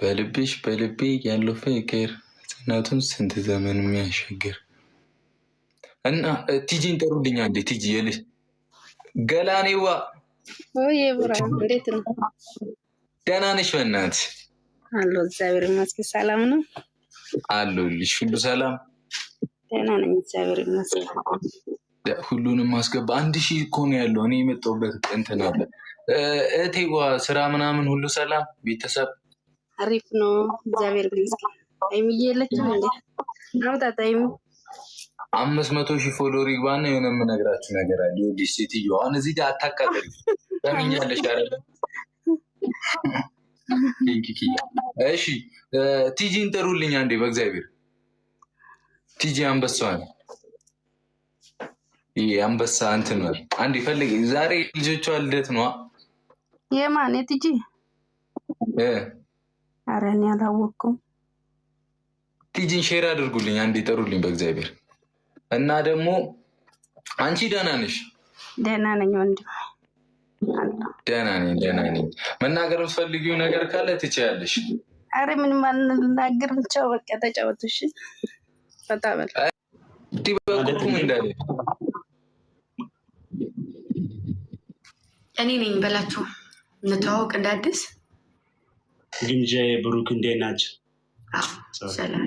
በልቤ ያለው ፍቅር ጽናቱን ስንት ዘመን የሚያሻግር እና ቲጂን ጠሩልኛ እንዴ ቲጂ የልሽ ገላኔዋ ብራ እንዴት ነው? ደህና ነሽ? በእናትሽ አሎ እግዚአብሔር ይመስገን። ሰላም ነው አለሁልሽ። ሁሉ ሰላም? ደህና ነኝ እግዚአብሔር ይመስገን። ሁሉንም ማስገባ 1000 እኮ ነው ያለው። እኔ የመጣሁበት እንትን አለ። እህቴዋ ስራ ምናምን ሁሉ ሰላም? ቤተሰብ አሪፍ ነው እግዚአብሔር ይመስገን። አይምዬ የለችም እንዴ? አውጣት አይሚ 500,000 ፎሎወር ይግባና የሆነ የምነግራችሁ ነገር አለ። ይኸውልሽ ሴትዮ አሁን እዚህ ጋር አታቃጥሪ ለምኛለሽ አይደል? እሺ ቲጂን ጥሩልኝ አንዴ በእግዚአብሔር። ቲጂ አንበሳዋ ነው ይሄ አንበሳ እንትን ነው አንዴ ፈልግ። ዛሬ ልጆቿ ልደት ነው። የማን የቲጂ? ኧረ እኔ አላወኩም። ቲጂን ሼር አድርጉልኝ አንዴ ጥሩልኝ በእግዚአብሔር። እና ደግሞ አንቺ ደህና ነሽ? ደህና ነኝ ወንድም። ደህና ነኝ። መናገር የምትፈልጊው ነገር ካለ ትችያለሽ። አረ ምን ማንናገር ብቻው በቃ ተጫወቱሽ። ፈታ በል በቁም እንዳለ እኔ ነኝ በላችሁ። እንተዋወቅ እንደ አዲስ። ግምጃ ብሩክ እንዴት ናቸው? ሰላም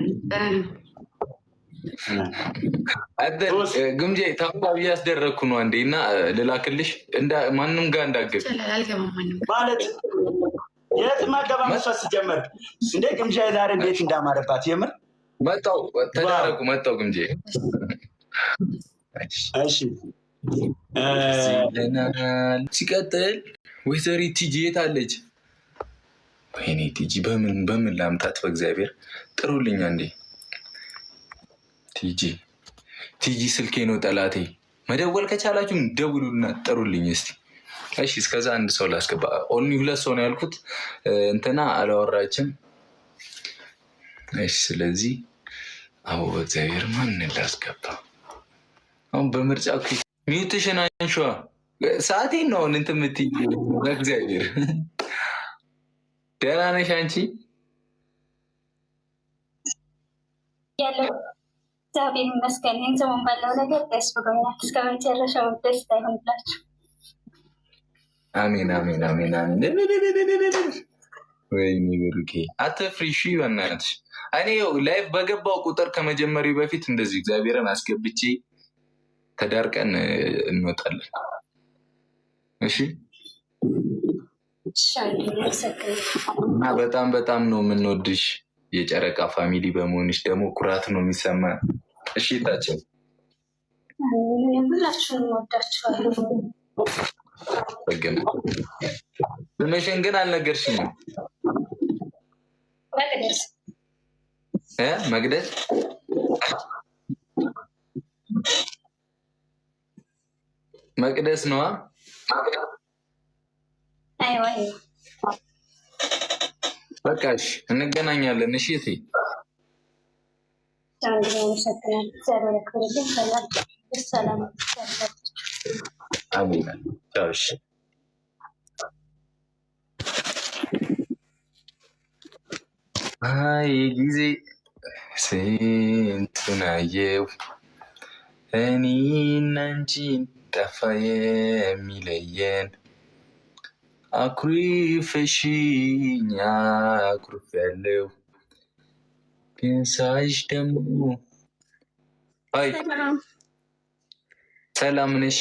ግምጄ ታብታብ እያስደረግኩ ነው አንዴ እና ልላክልሽ። ማንም ጋር እንዳገብ ማለት የት ማገባ መስዋዕት ሲጀመር እንደ ግምጃ ዛሬ ቤት እንዳማረባት የምር መጣው። ተዳረቁ መጣው ግምጄ። እሺ ሲቀጥል ወይዘሪ ቲጂ የት አለች? ወይኔ ቲጂ በምን ላምጣት? በእግዚአብሔር ጥሩልኛ እንዴ ቲጂ ስልኬ ነው ጠላቴ። መደወል ከቻላችሁ ደውሉና ጥሩልኝ እስቲ። እሺ እስከዛ አንድ ሰው ላስገባ። ኦንሊ 2 ሰው ነው ያልኩት። እንትና አላወራችም። እሺ ስለዚህ አዎ በእግዚአብሔር ማንን ላስገባ? አሁን በምርጫ ሚውትሽን አንሺዋ። ሰዓቴን ነው እንትን የምትይ በእግዚአብሔር። ደህና ነሽ አንቺ? እግዚአብሔር ይመስገን። ይህን ሰሞን ባለው ነገር ደስ ብሎኛል። እስከ መጨረሻው ደስታ ይሆንላችሁ። አሜን። ወይኔ ብሩኬ አትፍሪ እሺ በእናትሽ። እኔ ላይፍ በገባው ቁጥር ከመጀመሪያ በፊት እንደዚህ እግዚአብሔርን አስገብቼ ተዳርቀን እንወጣለን። እሺ እና በጣም ነው የምንወድሽ። የጨረቃ ፋሚሊ በመሆንሽ ደግሞ ኩራት ነው የሚሰማ። እሺ ታችን ሁላችሁን ወዳችኋለሁ። ስምሽን ግን አልነገርሽኝም። መቅደስ መቅደስ ነዋ። በቃ እሺ እንገናኛለን። እሺ እቴ አሜን። ቻው። እሺ አይ ጊዜ ስንቱን አየው እኔና አንቺን ጠፋ የሚለየን። አኩርፈሽኝ አኩርፌያለሁ ግን ሳይሽ ደግሞ አይ ሰላም ነሽ?